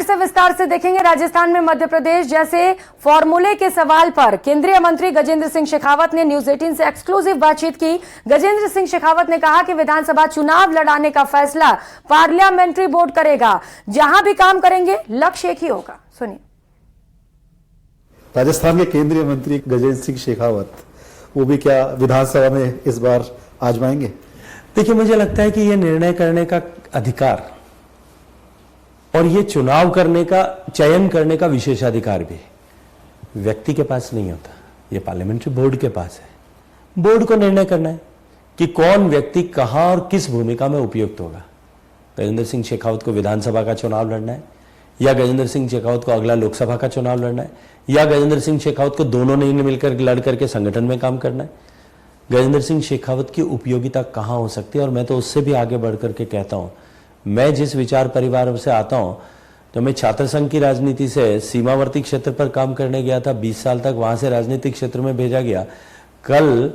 से विस्तार से देखेंगे। राजस्थान में मध्य प्रदेश जैसे फॉर्मूले के सवाल पर केंद्रीय मंत्री गजेंद्र सिंह शेखावत ने न्यूज 18 से एक्सक्लूसिव बातचीत की। गजेंद्र सिंह शेखावत ने कहा कि विधानसभा चुनाव लड़ाने का फैसला पार्लियामेंट्री बोर्ड करेगा। जहां भी काम करेंगे लक्ष्य एक ही होगा। सुनिए। राजस्थान के केंद्रीय मंत्री गजेंद्र सिंह शेखावत वो भी क्या विधानसभा में इस बार आजमाएंगे? देखिए, मुझे लगता है कि यह निर्णय करने का अधिकार और ये चुनाव करने का, चयन करने का विशेषाधिकार भी व्यक्ति के पास नहीं होता, ये पार्लियामेंट्री बोर्ड के पास है। बोर्ड को निर्णय करना है कि कौन व्यक्ति कहां और किस भूमिका में उपयुक्त होगा। गजेंद्र सिंह शेखावत को विधानसभा का चुनाव लड़ना है, या गजेंद्र सिंह शेखावत को अगला लोकसभा का चुनाव लड़ना है, या गजेंद्र सिंह शेखावत को दोनों ने मिलकर लड़ करके संगठन में काम करना है। गजेंद्र सिंह शेखावत की उपयोगिता कहां हो सकती है, और मैं तो उससे भी आगे बढ़ करके कहता हूं, मैं जिस विचार परिवार से आता हूं, तो मैं छात्र संघ की राजनीति से सीमावर्ती क्षेत्र पर काम करने गया था। 20 साल तक वहां से राजनीतिक क्षेत्र में भेजा गया। कल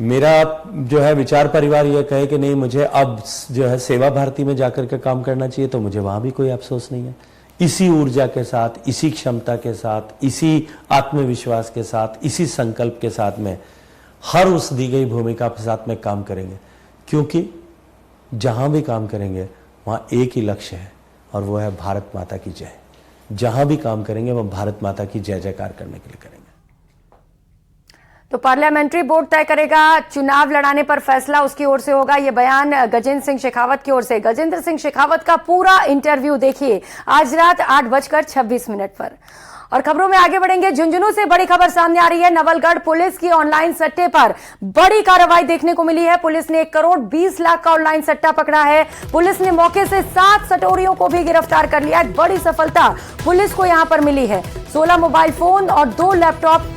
मेरा जो है विचार परिवार यह कहे कि नहीं, मुझे अब जो है सेवा भारती में जाकर के काम करना चाहिए, तो मुझे वहां भी कोई अफसोस नहीं है। इसी ऊर्जा के साथ, इसी क्षमता के साथ, इसी आत्मविश्वास के साथ, इसी संकल्प के साथ में हर उस दी गई भूमिका के साथ में काम करेंगे, क्योंकि जहां भी काम करेंगे वहां एक ही लक्ष्य है, और वो है भारत माता की जय। जहां भी काम करेंगे वह भारत माता की जय जयकार करने के लिए करेंगे। तो पार्लियामेंट्री बोर्ड तय करेगा, चुनाव लड़ाने पर फैसला उसकी ओर से होगा। यह बयान गजेंद्र सिंह शेखावत की ओर से। गजेंद्र सिंह शेखावत का पूरा इंटरव्यू देखिए आज रात 8:26 पर। और खबरों में आगे बढ़ेंगे। झुंझुनू से बड़ी खबर सामने आ रही है। नवलगढ़ पुलिस की ऑनलाइन सट्टे पर बड़ी कार्रवाई देखने को मिली है। पुलिस ने 1,20,00,000 का ऑनलाइन सट्टा पकड़ा है। पुलिस ने मौके से 7 सटोरियों को भी गिरफ्तार कर लिया। एक बड़ी सफलता पुलिस को यहां पर मिली है। 16 मोबाइल फोन और 2 लैपटॉप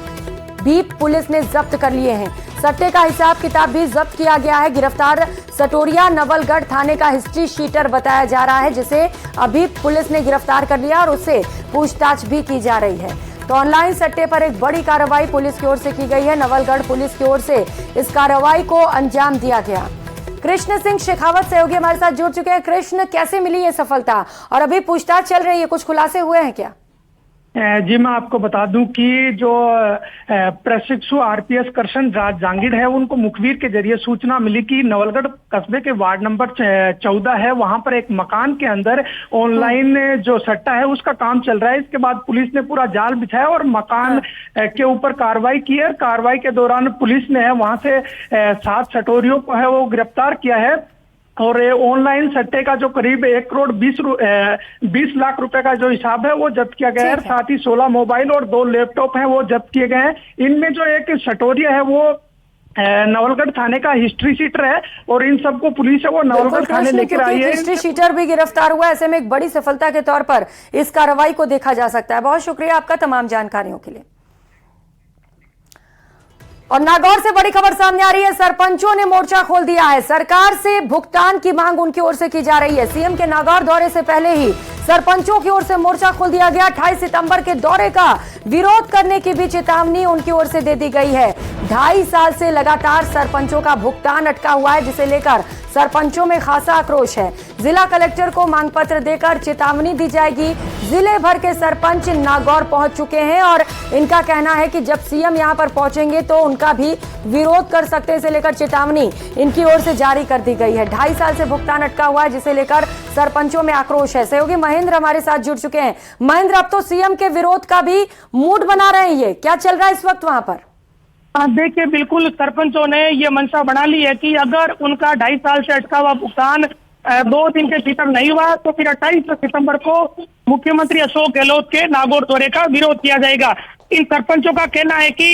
भी पुलिस ने जब्त कर लिए हैं। सट्टे का हिसाब किताब भी जब्त किया गया है। गिरफ्तार सटोरिया नवलगढ़ थाने का हिस्ट्री शीटर बताया जा रहा है, जिसे अभी पुलिस ने गिरफ्तार कर लिया और उससे पूछताछ भी की जा रही है। तो ऑनलाइन सट्टे पर एक बड़ी कार्रवाई पुलिस की ओर से की गई है। नवलगढ़ पुलिस की ओर से इस कार्रवाई को अंजाम दिया गया। कृष्ण सिंह शेखावत सहयोगी हमारे साथ जुड़ चुके हैं। कृष्ण, कैसे मिली ये सफलता और अभी पूछताछ चल रही है, कुछ खुलासे हुए हैं क्या? जी, मैं आपको बता दूं कि जो प्रशिक्षु आरपीएस कृष्ण राज जांगीड़ है, उनको मुखबिर के जरिए सूचना मिली कि नवलगढ़ कस्बे के वार्ड नंबर 14 है, वहां पर एक मकान के अंदर ऑनलाइन जो सट्टा है उसका काम चल रहा है। इसके बाद पुलिस ने पूरा जाल बिछाया और मकान के ऊपर कार्रवाई की है। कार्रवाई के दौरान पुलिस ने वहां से 7 सटोरियों को है वो गिरफ्तार किया है। और ऑनलाइन सट्टे का जो करीब 1,20,00,000 लाख रुपए का जो हिसाब है वो जब्त किया गया है। साथ ही 16 मोबाइल और 2 लैपटॉप हैं वो जब्त किए गए हैं। इनमें जो एक सटोरिया है वो नवलगढ़ थाने का हिस्ट्री शीटर है, और इन सबको पुलिस है वो नवलगढ़ थाने लेकर आई है। हिस्ट्री शीटर भी गिरफ्तार हुआ है, ऐसे में एक बड़ी सफलता के तौर पर इस कार्रवाई को देखा जा सकता है। बहुत शुक्रिया आपका तमाम जानकारियों के लिए। और नागौर से बड़ी खबर सामने आ रही है। सरपंचों ने मोर्चा खोल दिया है। सरकार से भुगतान की मांग उनकी ओर से की जा रही है। सीएम के नागौर दौरे से पहले ही सरपंचों की ओर से मोर्चा खोल दिया गया। 28 सितंबर के दौरे का विरोध करने की भी चेतावनी उनकी ओर से दे दी गई है। 2.5 साल से लगातार सरपंचों का भुगतान अटका हुआ है, जिसे लेकर सरपंचों में खासा आक्रोश है। जिला कलेक्टर को मांग पत्र देकर चेतावनी दी जाएगी। जिले भर के सरपंच नागौर पहुंच चुके हैं और इनका कहना है कि जब सीएम यहां पर पहुंचेंगे तो उनका भी विरोध कर सकते हैं। इसे लेकर चेतावनी इनकी ओर से जारी कर दी गई है। 2.5 साल से भुगतान अटका हुआ है, जिसे लेकर सरपंचों में आक्रोश है। सहयोगी महेंद्र हमारे साथ जुड़ चुके हैं। महेंद्र, अब तो सीएम के विरोध का भी मूड बना रहे हैं, ये क्या चल रहा है इस वक्त वहां पर? देखिए, बिल्कुल सरपंचों ने ये मंशा बना ली है कि अगर उनका 2.5 साल से अटका हुआ भुगतान 2 दिन के भीतर नहीं हुआ तो फिर 28 सितंबर को मुख्यमंत्री अशोक गहलोत के नागौर दौरे का विरोध किया जाएगा। इन सरपंचों का कहना है कि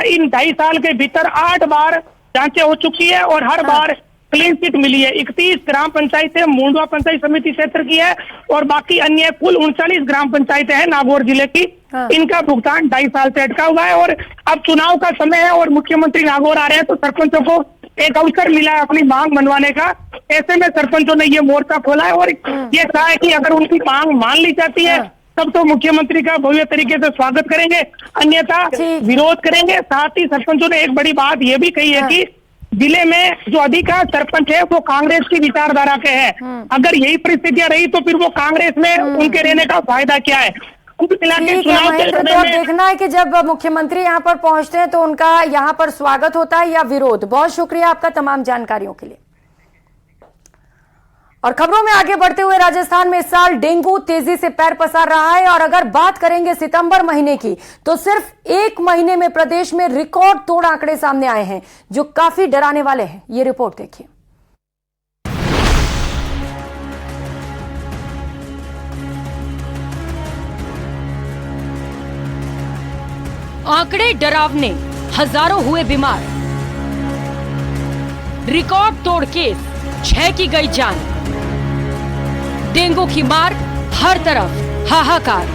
इन 2.5 साल के भीतर 8 बार जांचें हो चुकी है और हर बार क्लीन चिट मिली है। 31 ग्राम पंचायतें मुंडवा पंचायत समिति क्षेत्र की है और बाकी अन्य कुल 39 ग्राम पंचायतें हैं नागौर जिले की। इनका भुगतान 2.5 साल से अटका हुआ है और अब चुनाव का समय है और मुख्यमंत्री नागौर आ रहे हैं, तो सरपंचों को एक अवसर मिला है अपनी मांग मनवाने का। ऐसे में सरपंचों ने ये मोर्चा खोला है और ये कहा है कि अगर उनकी मांग मान ली जाती है तब तो मुख्यमंत्री का भव्य तरीके से स्वागत करेंगे, अन्यथा विरोध करेंगे। साथ ही सरपंचों ने एक बड़ी बात ये भी कही है कि जिले में जो अधिकांश सरपंच है वो कांग्रेस की विचारधारा के हैं। अगर यही परिस्थितियां रही तो फिर वो कांग्रेस में उनके रहने का फायदा क्या है? कुल मिला के ठीक है चुनाव के महेंद्र, समय तो अब में देखना है कि जब मुख्यमंत्री यहाँ पर पहुंचते हैं तो उनका यहाँ पर स्वागत होता है या विरोध। बहुत शुक्रिया आपका तमाम जानकारियों के लिए। और खबरों में आगे बढ़ते हुए, राजस्थान में इस साल डेंगू तेजी से पैर पसार रहा है और अगर बात करेंगे सितंबर महीने की तो सिर्फ एक महीने में प्रदेश में रिकॉर्ड तोड़ आंकड़े सामने आए हैं जो काफी डराने वाले हैं। ये रिपोर्ट देखिए। आंकड़े डरावने, हजारों हुए बीमार, रिकॉर्ड तोड़ केस, 6 की गई जान, डेंगू की मार, हर तरफ हाहाकार।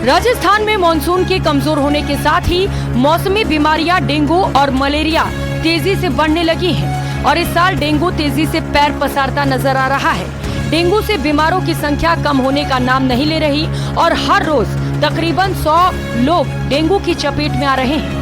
राजस्थान में मॉनसून के कमजोर होने के साथ ही मौसमी बीमारियां डेंगू और मलेरिया तेजी से बढ़ने लगी हैं और इस साल डेंगू तेजी से पैर पसारता नजर आ रहा है। डेंगू से बीमारों की संख्या कम होने का नाम नहीं ले रही और हर रोज तकरीबन 100 लोग डेंगू की चपेट में आ रहे हैं।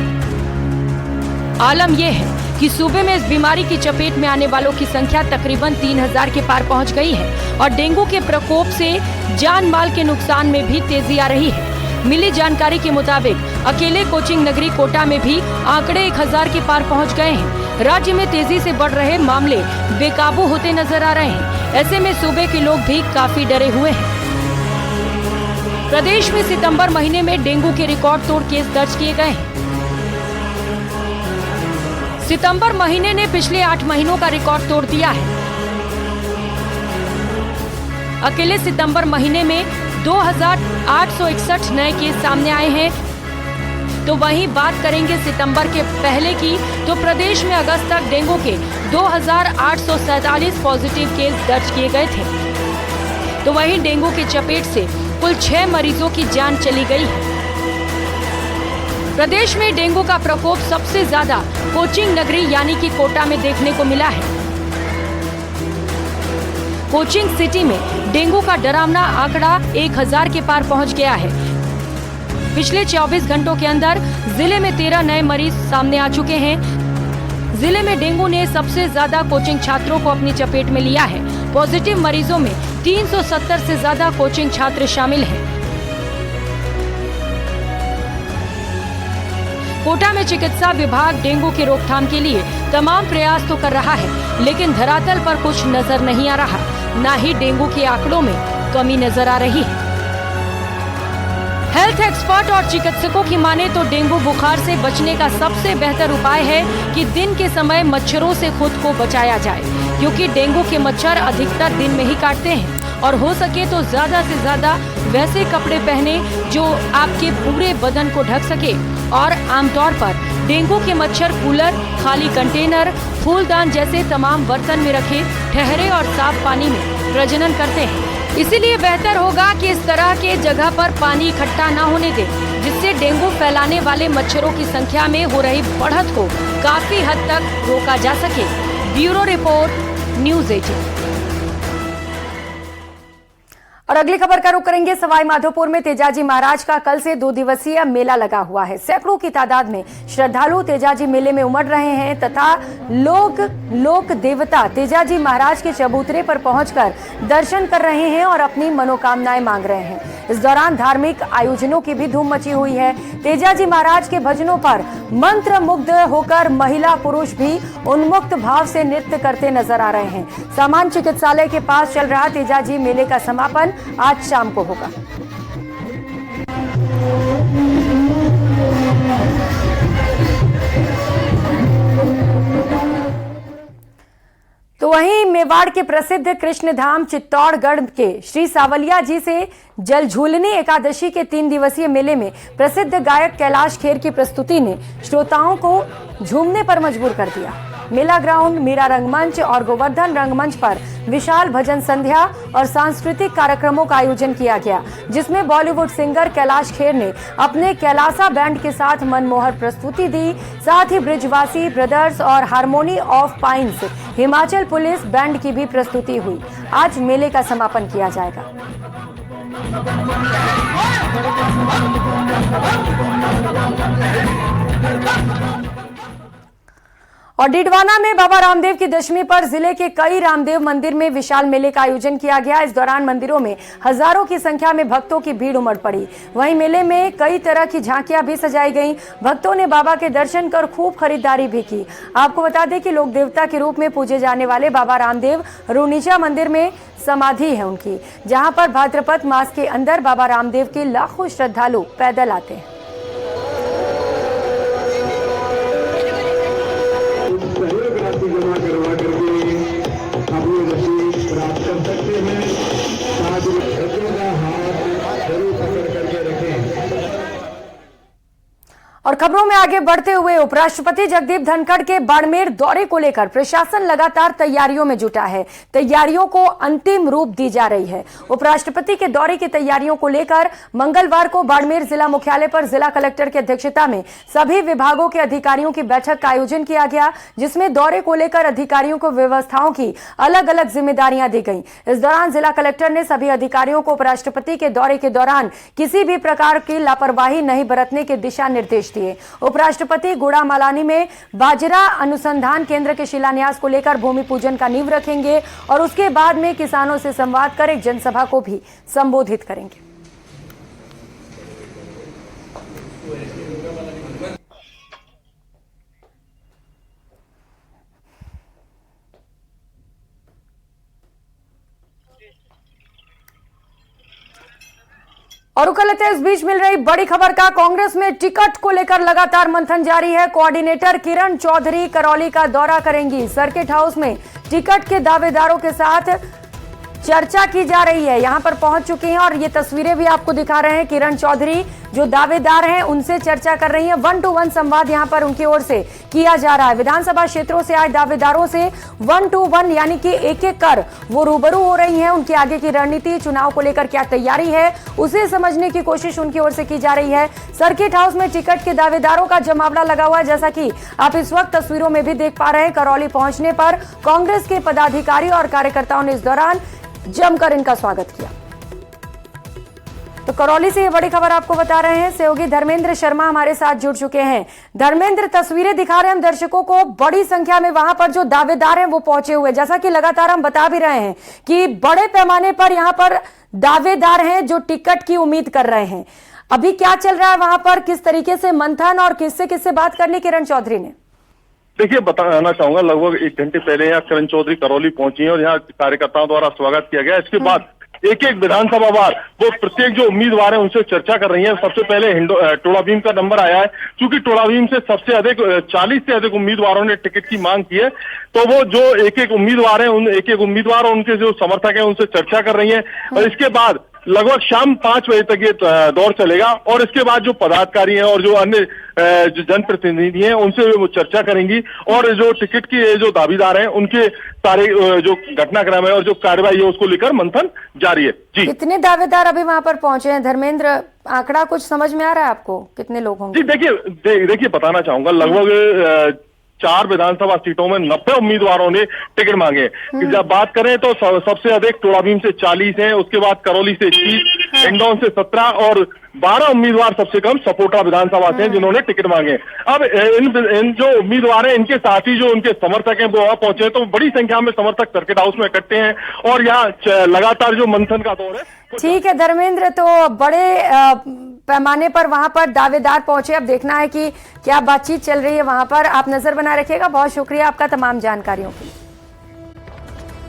आलम यह है कि सूबे में इस बीमारी की चपेट में आने वालों की संख्या तकरीबन 3000 के पार पहुंच गई है और डेंगू के प्रकोप से जान माल के नुकसान में भी तेजी आ रही है। मिली जानकारी के मुताबिक अकेले कोचिंग नगरी कोटा में भी आंकड़े 1000 के पार पहुंच गए हैं। राज्य में तेजी से बढ़ रहे मामले बेकाबू होते नजर आ रहे हैं। ऐसे में सूबे के लोग भी काफी डरे हुए हैं। प्रदेश में सितंबर महीने में डेंगू के रिकॉर्ड तोड़ केस दर्ज किए गए हैं। सितंबर महीने ने पिछले 8 महीनों का रिकॉर्ड तोड़ दिया है। अकेले सितंबर महीने में 2861 नए केस सामने आए हैं। तो वहीं बात करेंगे सितंबर के पहले की तो प्रदेश में अगस्त तक डेंगू के 2847 पॉजिटिव केस दर्ज किए गए थे। तो वहीं डेंगू की चपेट से कुल 6 मरीजों की जान चली गई है। प्रदेश में डेंगू का प्रकोप सबसे ज्यादा कोचिंग नगरी यानी कि कोटा में देखने को मिला है। कोचिंग सिटी में डेंगू का डरावना आंकड़ा 1000 के पार पहुंच गया है। पिछले 24 घंटों के अंदर जिले में 13 नए मरीज सामने आ चुके हैं। जिले में डेंगू ने सबसे ज्यादा कोचिंग छात्रों को अपनी चपेट में लिया है। पॉजिटिव मरीजों में 370 से ज्यादा कोचिंग छात्र शामिल हैं। कोटा में चिकित्सा विभाग डेंगू की रोकथाम के लिए तमाम प्रयास तो कर रहा है, लेकिन धरातल पर कुछ नजर नहीं आ रहा। न ही डेंगू के आंकड़ों में कमी नजर आ रही है। हेल्थ एक्सपर्ट और चिकित्सकों की माने तो डेंगू बुखार से बचने का सबसे बेहतर उपाय है कि दिन के समय मच्छरों से खुद को बचाया जाए, क्योंकि डेंगू के मच्छर अधिकतर दिन में ही काटते हैं और हो सके तो ज्यादा से ज्यादा वैसे कपड़े पहने जो आपके पूरे बदन को ढक सके। और आमतौर पर डेंगू के मच्छर कूलर, खाली कंटेनर, फूलदान जैसे तमाम बर्तन में रखे ठहरे और साफ पानी में प्रजनन करते हैं। इसीलिए बेहतर होगा कि इस तरह के जगह पर पानी इकट्ठा न होने दें, जिससे डेंगू फैलाने वाले मच्छरों की संख्या में हो रही बढ़त को काफी हद तक रोका जा सके। Bureau report, news 18। और अगली खबर का रुख करेंगे सवाई माधोपुर में तेजाजी महाराज का कल से 2 दिवसीय मेला लगा हुआ है। सैकड़ों की तादाद में श्रद्धालु तेजाजी मेले में उमड़ रहे हैं तथा लोक देवता तेजाजी महाराज के चबूतरे पर पहुंचकर दर्शन कर रहे हैं और अपनी मनोकामनाएं मांग रहे हैं। इस दौरान धार्मिक आयोजनों की भी धूम मची हुई है। तेजाजी महाराज के भजनों पर मंत्र मुग्ध होकर महिला पुरुष भी उन्मुक्त भाव से नृत्य करते नजर आ रहे हैं। सामान्य चिकित्सालय के पास चल रहा तेजाजी मेले का समापन आज शाम को होगा। तो वहीं मेवाड़ के प्रसिद्ध कृष्णधाम चित्तौड़गढ़ के श्री सावलिया जी से जल झूलनी एकादशी के 3 दिवसीय मेले में प्रसिद्ध गायक कैलाश खेर की प्रस्तुति ने श्रोताओं को झूमने पर मजबूर कर दिया। मेला ग्राउंड, मीरा रंगमंच और गोवर्धन रंगमंच पर विशाल भजन संध्या और सांस्कृतिक कार्यक्रमों का आयोजन किया गया, जिसमें बॉलीवुड सिंगर कैलाश खेर ने अपने कैलासा बैंड के साथ मनमोहक प्रस्तुति दी। साथ ही ब्रिजवासी ब्रदर्स और harmony of pines Himachal police band की भी प्रस्तुति हुई। आज मेले का समापन किया जाएगा। और डिडवाना में बाबा रामदेव की दशमी पर जिले के कई रामदेव मंदिर में विशाल मेले का आयोजन किया गया। इस दौरान मंदिरों में हजारों की संख्या में भक्तों की भीड़ उमड़ पड़ी। वहीं मेले में कई तरह की झांकियां भी सजाई गईं। भक्तों ने बाबा के दर्शन कर खूब खरीदारी भी की। आपको बता दें कि लोक देवता के रूप में पूजे जाने वाले बाबा रामदेव रूनीचा मंदिर में समाधि है उनकी, जहां पर भाद्रपद मास के अंदर बाबा रामदेव के लाखों श्रद्धालु पैदल आते हैं। और खबरों में आगे बढ़ते हुए उपराष्ट्रपति जगदीप धनखड़ के बाड़मेर दौरे को लेकर प्रशासन लगातार तैयारियों में जुटा है। तैयारियों को अंतिम रूप दी जा रही है। उपराष्ट्रपति के दौरे की तैयारियों को लेकर मंगलवार को बाड़मेर जिला मुख्यालय पर जिला कलेक्टर की अध्यक्षता में सभी विभागों के अधिकारियों की बैठक का आयोजन किया गया, जिसमें दौरे को लेकर अधिकारियों को व्यवस्थाओं की अलग अलग जिम्मेदारियां दी गई। इस दौरान जिला कलेक्टर ने सभी अधिकारियों को उपराष्ट्रपति के दौरे के दौरान किसी भी प्रकार की लापरवाही नहीं बरतने के दिशा निर्देश दिए। उपराष्ट्रपति गुड़ा मालानी में बाजरा अनुसंधान केंद्र के शिलान्यास को लेकर भूमि पूजन का नींव रखेंगे और उसके बाद में किसानों से संवाद कर एक जनसभा को भी संबोधित करेंगे। और कहते हैं इस बीच मिल रही बड़ी खबर का, कांग्रेस में टिकट को लेकर लगातार मंथन जारी है। कोऑर्डिनेटर किरण चौधरी करौली का दौरा करेंगी। सर्किट हाउस में टिकट के दावेदारों के साथ चर्चा की जा रही है, यहां पर पहुंच चुकी हैं और ये तस्वीरें भी आपको दिखा रहे हैं। किरण चौधरी जो दावेदार हैं उनसे चर्चा कर रही हैं। 1-to-1 संवाद यहां पर उनकी ओर से किया जा रहा है। विधानसभा क्षेत्रों से आए दावेदारों से 1-to-1 यानी कि एक-एक कर वो रूबरू हो रही हैं। उनकी आगे की रणनीति, चुनाव को लेकर क्या तैयारी है, उसे समझने की कोशिश उनकी ओर से की जा रही है। सर्किट हाउस में टिकट के दावेदारों का जमावड़ा लगा हुआ है, जैसा कि आप इस वक्त तस्वीरों में भी देख पा रहे हैं। करौली पहुंचने पर कांग्रेस के पदाधिकारी और कार्यकर्ताओं ने इस दौरान जमकर इनका स्वागत किया। तो करौली से ये बड़ी खबर आपको बता रहे हैं। सहयोगी धर्मेंद्र शर्मा हमारे साथ जुड़ चुके हैं। धर्मेंद्र, तस्वीरें दिखा रहे हैं हम दर्शकों को, बड़ी संख्या में वहां पर जो दावेदार हैं वो पहुंचे हुए, जैसा कि लगातार हम बता भी रहे हैं कि बड़े पैमाने पर यहां पर दावेदार हैं जो टिकट की उम्मीद कर रहे हैं। अभी क्या चल रहा है वहां पर, किस तरीके से मंथन और किससे किससे बात करनी किरण चौधरी ने? देखिए, बताना चाहूंगा लगभग 1 घंटे पहले यहाँ किरण चौधरी करौली पहुंची है और यहाँ कार्यकर्ताओं द्वारा स्वागत किया गया। इसके बाद एक एक विधानसभा वार वो प्रत्येक जो उम्मीदवार हैं उनसे चर्चा कर रही हैं। सबसे पहले टोला भीम का नंबर आया है, क्योंकि टोला भीम से सबसे अधिक 40 से अधिक उम्मीदवारों ने टिकट की मांग की है। तो वो जो एक एक उम्मीदवार हैं, उन एक एक उम्मीदवार और उनके जो समर्थक हैं उनसे चर्चा कर रही हैं। और इसके बाद लगभग शाम 5 बजे तक ये दौर चलेगा और इसके बाद जो पदाधिकारी हैं और जो अन्य जो जनप्रतिनिधि हैं उनसे वो चर्चा करेंगी और जो टिकट के जो दावेदार हैं उनके सारे जो घटनाक्रम है और जो कार्रवाई है उसको लेकर मंथन जारी है। जी, कितने दावेदार अभी वहां पर पहुंचे हैं धर्मेंद्र, आंकड़ा कुछ समझ में आ रहा है आपको, कितने लोग होंगे? जी देखिए बताना चाहूंगा लगभग 4 विधानसभा सीटों में 90 उम्मीदवारों ने टिकट मांगे। जब बात करें तो सबसे अधिक टोला भीम से 40 हैं, उसके बाद करौली से 21, इंदौर से 17 और 12 उम्मीदवार सबसे कम सपोटा विधानसभा से जिन्होंने टिकट मांगे। अब इन जो उम्मीदवार हैं इनके साथ ही जो उनके समर्थक हैं वो वहां पहुंचे, तो बड़ी संख्या में समर्थक सर्किट हाउस में इकट्ठे हैं और यहाँ लगातार जो मंथन का दौर है। ठीक है धर्मेंद्र, तो बड़े पैमाने पर वहां पर दावेदार पहुंचे, अब देखना है कि क्या बातचीत चल रही है वहां पर। आप नजर बनाए रखिएगा। बहुत शुक्रिया आपका तमाम जानकारियों के लिए।